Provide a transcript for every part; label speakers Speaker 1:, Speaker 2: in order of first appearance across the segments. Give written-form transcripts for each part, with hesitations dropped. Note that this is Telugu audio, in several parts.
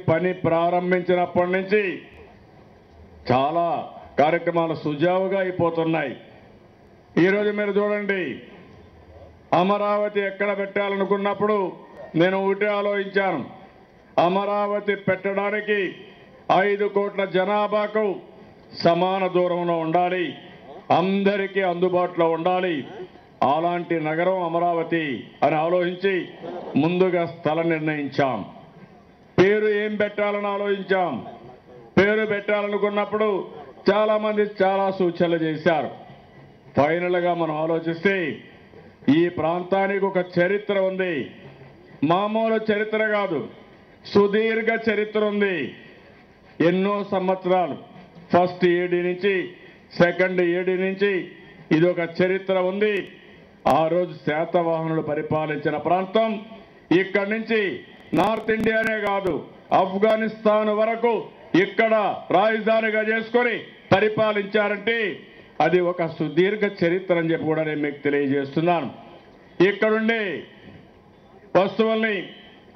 Speaker 1: పని ప్రారంభించినప్పటి నుంచి చాలా కార్యక్రమాలు సుజావుగా అయిపోతున్నాయి. ఈరోజు మీరు చూడండి, అమరావతి ఎక్కడ పెట్టాలనుకున్నప్పుడు నేను ఒకటి ఆలోచించాను. అమరావతి పెట్టడానికి 5 కోట్ల జనాభాకు సమాన దూరంలో ఉండాలి, అందరికీ అందుబాటులో ఉండాలి. అలాంటి నగరం అమరావతి అని ఆలోచించి ముందుగా స్థలం నిర్ణయించాం. పేరు ఏం పెట్టాలని ఆలోచించాం. పేరు పెట్టాలనుకున్నప్పుడు చాలా మంది చాలా సూచనలు చేశారు. ఫైనల్ గా మనం ఆలోచిస్తే ఈ ప్రాంతానికి ఒక చరిత్ర ఉంది. మామూలు చరిత్ర కాదు, సుదీర్ఘ చరిత్ర ఉంది. ఎన్నో సంవత్సరాలు, ఫస్ట్ ఏడీ నుంచి సెకండ్ ఏడీ నుంచి ఇది ఒక చరిత్ర ఉంది. ఆ రోజు శాతవాహనులు పరిపాలించిన ప్రాంతం. ఇక్కడి నుంచి నార్త్ ఇండియానే కాదు, ఆఫ్ఘనిస్తాన్ వరకు ఇక్కడ రాజధానిగా చేసుకొని పరిపాలించారంటే అది ఒక సుదీర్ఘ చరిత్ర అని చెప్పి కూడా నేను మీకు తెలియజేస్తున్నాను. ఇక్కడుండే వస్తువుల్ని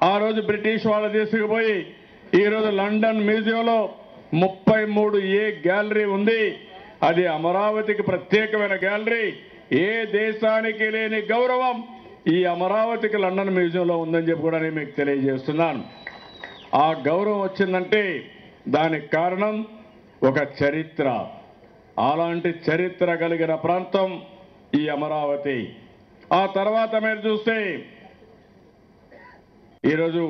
Speaker 1: ఆ రోజు బ్రిటిష్ వాళ్ళు తీసుకుపోయి ఈరోజు లండన్ మ్యూజియంలో 33A గ్యాలరీ ఉంది. అది అమరావతికి ప్రత్యేకమైన గ్యాలరీ. ఏ దేశానికి లేని గౌరవం ఈ అమరావతికి లండన్ మ్యూజియంలో ఉందని చెప్పి కూడా నేను మీకు తెలియజేస్తున్నాను. ఆ గౌరవం వచ్చిందంటే దానికి కారణం ఒక చరిత్ర. అలాంటి చరిత్ర కలిగిన ప్రాంతం ఈ అమరావతి. ఆ తర్వాత మీరు చూస్తే ఈరోజు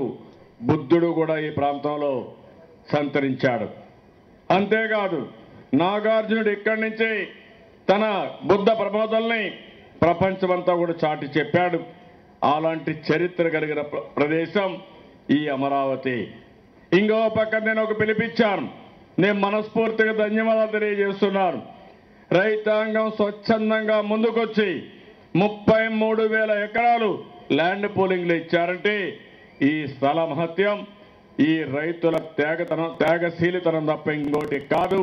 Speaker 1: బుద్ధుడు కూడా ఈ ప్రాంతంలో సంతరించాడు. అంతేకాదు నాగార్జునుడు ఇక్కడి నుంచి తన బుద్ధ ప్రబోధనల్ని ప్రపంచమంతా కూడా చాటి చెప్పాడు. అలాంటి చరిత్ర కలిగిన ప్రదేశం ఈ అమరావతి. ఇంకో పక్క నేను ఒక పిలిపించాను. నేను మనస్ఫూర్తిగా ధన్యవాదాలు తెలియజేస్తున్నాను. రైతాంగం స్వచ్ఛందంగా ముందుకొచ్చి 33,000 ఎకరాలు ల్యాండ్ పూలింగ్లు ఇచ్చారంటే ఈ స్థల మహత్యం, ఈ రైతుల త్యాగశీలితనం తప్ప ఇంకోటి కాదు.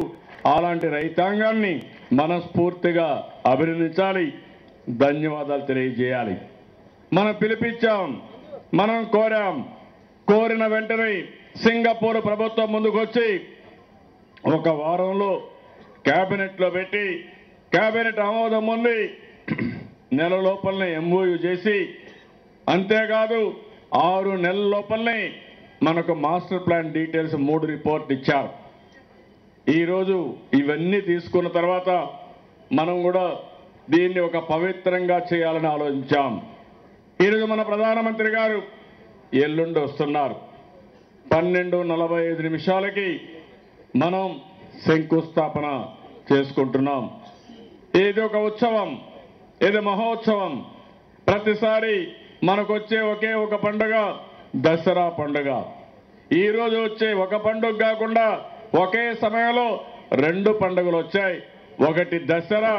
Speaker 1: అలాంటి రైతాంగాన్ని మనస్ఫూర్తిగా అభినందించాలి, ధన్యవాదాలు తెలియజేయాలి. మనం పిలిపించాం, మనం కోరాం. కోరిన వెంటనే సింగపూర్ ప్రభుత్వం ముందుకొచ్చి ఒక వారంలో కేబినెట్లో పెట్టి కేబినెట్ ఆమోదం ఉంది. నెల లోపలనే MOU చేసి, అంతేకాదు 6 నెలల లోపలనే మనకు మాస్టర్ ప్లాన్ డీటెయిల్స్ 3 రిపోర్ట్ ఇచ్చారు. ఈరోజు ఇవన్నీ తీసుకున్న తర్వాత మనం కూడా దీన్ని ఒక పవిత్రంగా చేయాలని ఆలోచించాం. ఈరోజు మన ప్రధానమంత్రి గారు ఎల్లుండి వస్తున్నారు. 12:45 మనం శంకుస్థాపన చేసుకుంటున్నాం. ఇది ఒక ఉత్సవం, ఇది మహోత్సవం. ప్రతిసారి మనకొచ్చే ఒకే ఒక పండుగ దసరా పండుగ. ఈరోజు వచ్చే ఒక పండుగ కాకుండా ఒకే సమయంలో 2 పండుగలు వచ్చాయి. ఒకటి దసరా,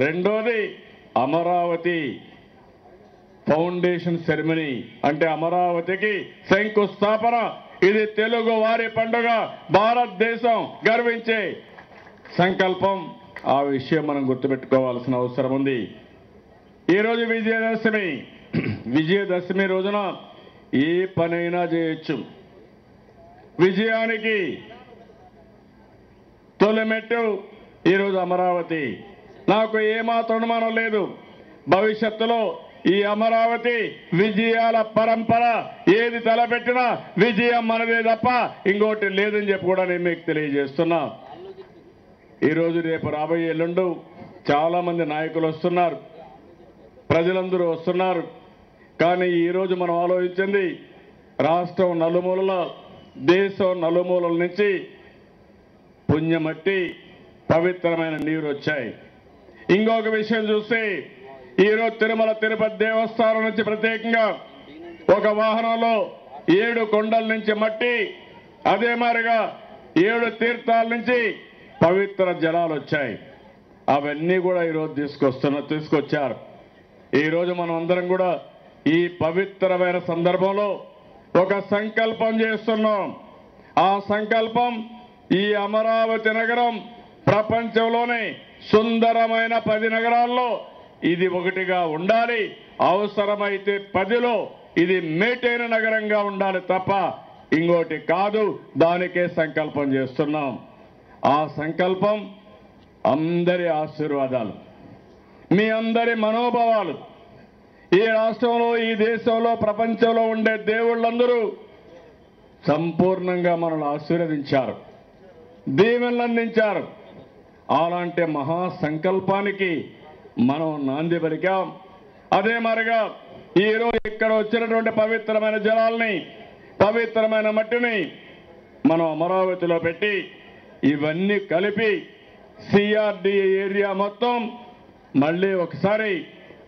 Speaker 1: రెండోది అమరావతి ఫౌండేషన్ సెరమనీ, అంటే అమరావతికి శంకుస్థాపన. ఇది తెలుగు వారి పండుగ, భారతదేశం గర్వించే సంకల్పం. ఆ విషయం మనం గుర్తుపెట్టుకోవాల్సిన అవసరం ఉంది. ఈరోజు విజయదశమి. విజయదశమి రోజున ఏ పనైనా చేయొచ్చు. విజయానికి తొలిమెట్టు ఈరోజు అమరావతి. నాకు ఏమాత్రం అనుమానం లేదు, భవిష్యత్తులో ఈ అమరావతి విజయాల పరంపర ఏది తలపెట్టినా విజయం మనదే తప్ప ఇంకోటి లేదని చెప్పి కూడా నేను మీకు తెలియజేస్తున్నా. ఈరోజు రేపు రాబోయే ఎల్లుండు చాలా మంది నాయకులు వస్తున్నారు, ప్రజలందరూ వస్తున్నారు. కానీ ఈరోజు మనం ఆలోచించింది రాష్ట్రం నలుమూలల, దేశం నలుమూలల నుంచి పుణ్యమట్టి పవిత్రమైన నీరు వచ్చాయి. ఇంకొక విషయం చూస్తే ఈరోజు తిరుమల తిరుపతి దేవస్థానం నుంచి ప్రత్యేకంగా ఒక వాహనంలో 7 కొండల నుంచి మట్టి, అదే మాదిరిగా 7 తీర్థాల నుంచి పవిత్ర జలాలు వచ్చాయి. అవన్నీ కూడా ఈరోజు తీసుకొచ్చారు. ఈరోజు మనం అందరం కూడా ఈ పవిత్రమైన సందర్భంలో ఒక సంకల్పం చేస్తున్నాం. ఆ సంకల్పం ఈ అమరావతి నగరం ప్రపంచంలోనే సుందరమైన 10 నగరాల్లో ఇది ఒకటిగా ఉండాలి. అవసరమైతే 10లో ఇది మేటైన నగరంగా ఉండాలి తప్ప ఇంకోటి కాదు, దానికే సంకల్పం చేస్తున్నాం. ఆ సంకల్పం అందరి ఆశీర్వాదాలు, మీ అందరి మనోభావాలు, ఈ రాష్ట్రంలో, ఈ దేశంలో, ప్రపంచంలో ఉండే దేవుళ్ళందరూ సంపూర్ణంగా మనల్ని ఆశీర్వదించారు, దీవెనలు అందించారు. అలాంటి మహా సంకల్పానికి మనం నాంది పలికాం. అదే మరిగా ఈరోజు ఇక్కడ వచ్చినటువంటి పవిత్రమైన జలాల్ని, పవిత్రమైన మట్టిని మనం అమరావతిలో పెట్టి ఇవన్నీ కలిపి సిఆర్డీఏ ఏరియా మొత్తం మళ్ళీ ఒకసారి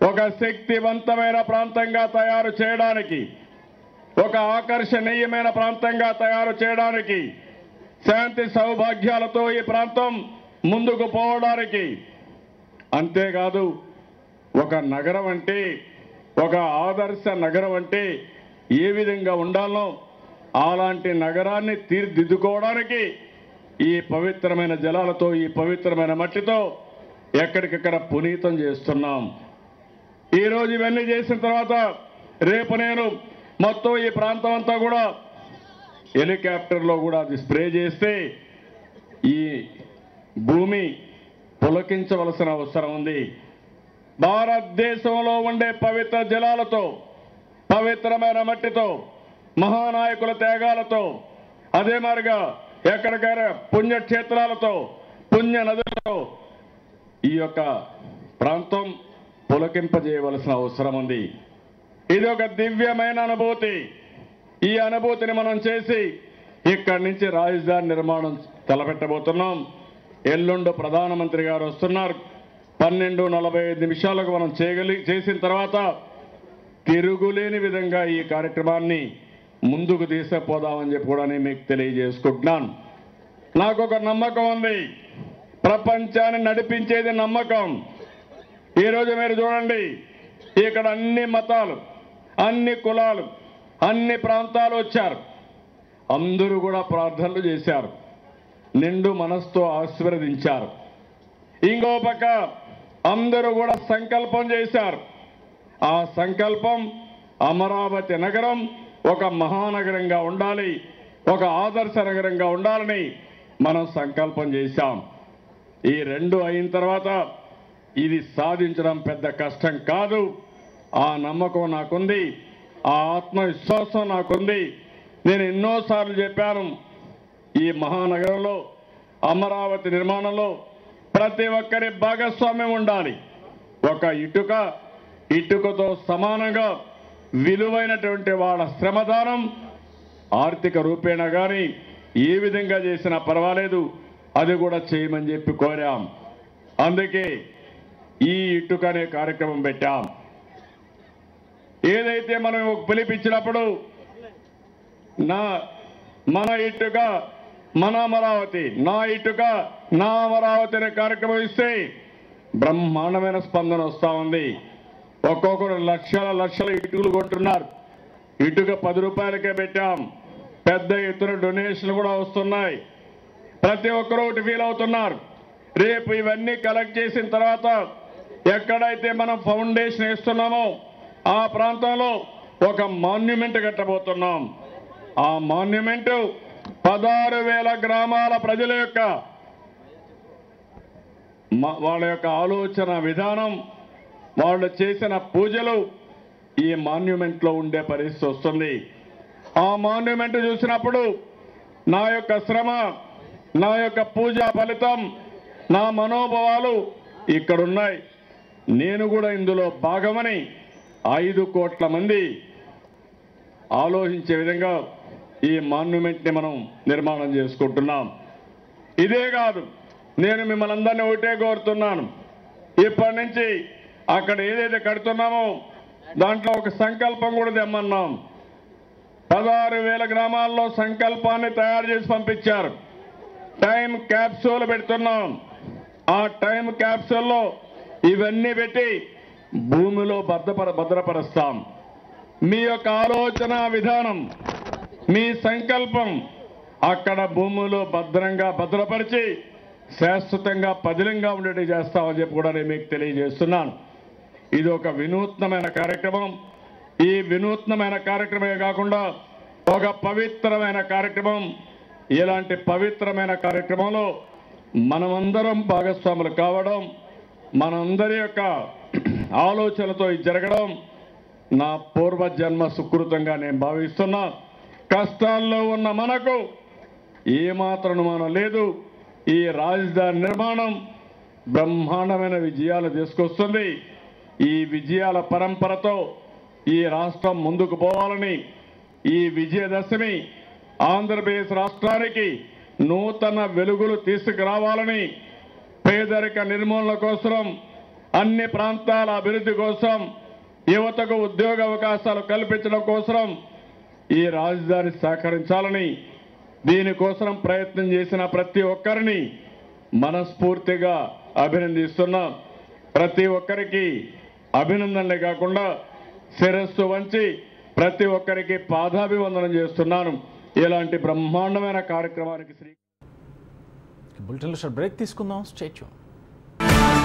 Speaker 1: ఒక శక్తివంతమైన ప్రాంతంగా తయారు చేయడానికి, ఒక ఆకర్షణీయమైన ప్రాంతంగా తయారు చేయడానికి, శాంతి సౌభాగ్యాలతో ఈ ప్రాంతం ముందుకు పోవడానికి, అంతేకాదు ఒక నగరం అంటే, ఒక ఆదర్శ నగరం అంటే ఏ విధంగా ఉండాలో అలాంటి నగరాన్ని తీర్చిదిద్దుకోవడానికి ఈ పవిత్రమైన జలాలతో, ఈ పవిత్రమైన మట్టితో ఎక్కడికక్కడ పునీతం చేస్తున్నాం. ఈరోజు ఇవన్నీ చేసిన తర్వాత రేపు నేను మొత్తం ఈ ప్రాంతం అంతా కూడా హెలికాప్టర్లో కూడా అది స్ప్రే చేస్తే ఈ భూమి పులకించవలసిన అవసరం ఉంది. భారతదేశంలో ఉండే పవిత్ర జలాలతో, పవిత్రమైన మట్టితో, మహానాయకుల త్యాగాలతో, అదే మాదిరిగా ఎక్కడికైనా పుణ్యక్షేత్రాలతో, పుణ్య నదులతో ఈ యొక్క ప్రాంతం పులకింపజేయవలసిన అవసరం ఉంది. ఇది ఒక దివ్యమైన అనుభూతి. ఈ అనుభూతిని మనం చేసి ఇక్కడి నుంచి రాజధాని నిర్మాణం తలపెట్టబోతున్నాం. ఎల్లుండి ప్రధానమంత్రి గారు వస్తున్నారు. 12:45 మనం చేసిన తర్వాత తిరుగులేని విధంగా ఈ కార్యక్రమాన్ని ముందుకు తీసుకుపోదామని చెప్పి కూడా నేను మీకు తెలియజేసుకుంటున్నాను. నాకు ఒక నమ్మకం ఉంది, ప్రపంచాన్ని నడిపించేది నమ్మకం. ఈరోజు మీరు చూడండి, ఇక్కడ అన్ని మతాలు, అన్ని కులాలు, అన్ని ప్రాంతాలు వచ్చారు. అందరూ కూడా ప్రార్థనలు చేశారు, నిండు మనసుతో ఆశీర్వదించారు. ఇంకో పక్క అందరూ కూడా సంకల్పం చేశారు. ఆ సంకల్పం అమరావతి నగరం ఒక మహానగరంగా ఉండాలి, ఒక ఆదర్శ నగరంగా ఉండాలని మనం సంకల్పం చేశాం. ఈ రెండు అయిన తర్వాత ఇది సాధించడం పెద్ద కష్టం కాదు. ఆ నమ్మకం నాకుంది, ఆ ఆత్మవిశ్వాసం నాకుంది. నేను ఎన్నోసార్లు చెప్పాను, ఈ మహానగరంలో అమరావతి నిర్మాణంలో ప్రతి ఒక్కరి భాగస్వామ్యం ఉండాలి. ఒక ఇటుకతో సమానంగా విలువైనటువంటి వాళ్ళ శ్రమదానం ఆర్థిక రూపేణ కానీ ఏ విధంగా చేసినా పర్వాలేదు, అది కూడా చేయమని చెప్పి కోరాం. అందుకే ఈ ఇటుక అనే కార్యక్రమం పెట్టాం. ఏదైతే మనం పిలిపించినప్పుడు మన ఇటుక మన అమరావతి, నా ఇటుక నా అమరావతి అనే కార్యక్రమం ఇస్తే బ్రహ్మాండమైన స్పందన వస్తా ఉంది. ఒక్కొక్కరు లక్షల ఇటుకలు కొంటున్నారు. ఇటుక 10 రూపాయలకే పెట్టాం. పెద్ద ఎత్తున డొనేషన్లు కూడా వస్తున్నాయి. ప్రతి ఒక్కరూ ఒకటి ఫీల్ అవుతున్నారు. రేపు ఇవన్నీ కలెక్ట్ చేసిన తర్వాత ఎక్కడైతే మనం ఫౌండేషన్ వేస్తున్నామో ఆ ప్రాంతంలో ఒక మాన్యుమెంట్ కట్టబోతున్నాం. ఆ మాన్యుమెంట్ 16,000 గ్రామాల ప్రజల యొక్క వాళ్ళ యొక్క ఆలోచన విధానం, వాళ్ళు చేసిన పూజలు ఈ మాన్యుమెంట్ లో ఉండే పరిస్థితి వస్తుంది. ఆ మాన్యుమెంట్ చూసినప్పుడు నా యొక్క శ్రమ, నా యొక్క పూజా ఫలితం, నా మనోభావాలు ఇక్కడున్నాయి. నేను కూడా ఇందులో భాగమని 5 కోట్ల మంది ఆలోచించే విధంగా ఈ మాన్యుమెంట్ ని మనం నిర్మాణం చేసుకుంటున్నాం. ఇదే కాదు, నేను మిమ్మల్ని అందరినీ ఒకటే కోరుతున్నాను, ఇప్పటి నుంచి అక్కడ ఏదైతే కడుతున్నామో దాంట్లో ఒక సంకల్పం కూడా తెమ్మన్నాం. 16,000 గ్రామాల్లో సంకల్పాన్ని తయారు చేసి పంపించారు. టైం క్యాప్సూల్ పెడుతున్నాం. ఆ టైం క్యాప్సూల్లో ఇవన్నీ పెట్టి భూమిలో భద్రపరుస్తాం. మీ యొక్క ఆలోచన విధానం, మీ సంకల్పం అక్కడ భూమిలో భద్రపరిచి శాశ్వతంగా పదిలంగా ఉండేట్టు చేస్తామని చెప్పి కూడా నేను మీకు తెలియజేస్తున్నాను. ఇది ఒక వినూత్నమైన కార్యక్రమం. ఈ వినూత్నమైన కార్యక్రమమే కాకుండా ఒక పవిత్రమైన కార్యక్రమం. ఇలాంటి పవిత్రమైన కార్యక్రమంలో మనమందరం భాగస్వాములు కావడం, మనందరి యొక్క ఆలోచనతో ఇది జరగడం నా పూర్వజన్మ సుకృతంగా నేను భావిస్తున్నా. కష్టాల్లో ఉన్న మనకు ఏమాత్రం అనుమానం లేదు, ఈ రాజధాని నిర్మాణం బ్రహ్మాండమైన విజయాలు తీసుకొస్తుంది. ఈ విజయాల పరంపరతో ఈ రాష్ట్రం ముందుకు పోవాలని, ఈ విజయదశమి ఆంధ్రప్రదేశ్ రాష్ట్రానికి నూతన వెలుగులు తీసుకురావాలని, పేదరిక నిర్మూలన కోసం, అన్ని ప్రాంతాల అభివృద్ధి కోసం, యువతకు ఉద్యోగ అవకాశాలు కల్పించడం కోసం ఈ రాజధాని సహకరించాలని, దీనికోసం ప్రయత్నం చేసిన ప్రతి ఒక్కరిని మనస్ఫూర్తిగా అభినందిస్తున్నా. ప్రతి ఒక్కరికి అభినందనలే కాకుండా శిరస్సు వంచి ప్రతి ఒక్కరికి పాదాభివందనం చేస్తున్నాను. ఇలాంటి బ్రహ్మాండమైన కార్యక్రమానికి
Speaker 2: బులెటిన్లో బ్రేక్ తీసుకుందాం. Stay tune.